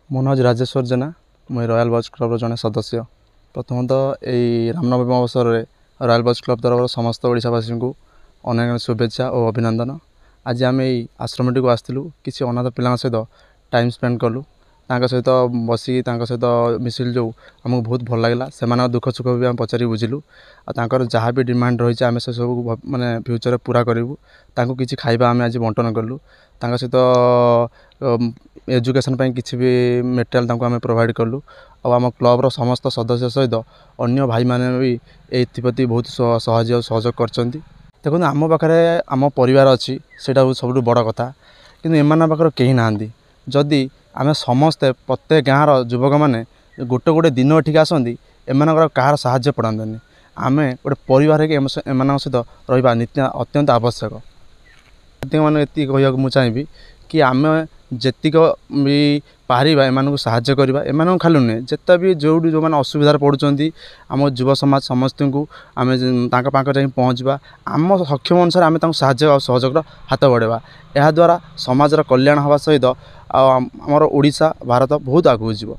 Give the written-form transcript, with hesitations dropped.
ମୋ ନାଁ ରାजेश्वर जेना मुझे रॉयल बॉयज क्लब जड़े सदस्य। प्रथमतः यही रामनवमी अवसर में रॉयल बॉयज क्लब तरफ समस्त ओडावासी को अनेक शुभेच्छा और अभिनंदन। आज आम यही आश्रम टी आसलु किसी अनाथ पिला सहित टाइम स्पेंड कलु सहित बसिक सहित मिसिल जो आमको बहुत भल लगे से दुख सुख भी आम पचारि बुझिलु आर जहाँ भी डिमांड रही है आम से सब माने फ्यूचर पूरा करूँ। किसी खाइबा आम आज बंटन कलु सहित एजुकेशन किसी भी मेटेरियल आम प्रोवाइड कलु आम क्लब्र समस्त सदस्य सहित अन्य भाई मैंने भी एप्रति बहुत सहयोग कर देखो आम पाखे आम परिवार अच्छी से सब बड़ कथा कि एम पाखे कहीं ना जदि आम समस्ते प्रत्येक गाँव युवक मैंने गोटे गोटे दिन एठिक आसती एम कहार साहाय्य पड़ानी आम गोटे परिवार एम सहित रहा नित्य अत्यंत आवश्यक। मैंने ये कह मुझे चाहिए कि आम जेतिक भी पार एम साहाय्य करवा एम खाली नुहे जिते भी जो जो मैंने असुविधार पड़ुंट आम युव समाज समस्त को आम पाखे जा पहुँचवा आम सक्षम अनुसार आम साहाय्य और सहयोग हाथ बढ़ावा याद्वारा समाजर कल्याण हवा सहित आमर ओडिशा भारत बहुत आगू जीव।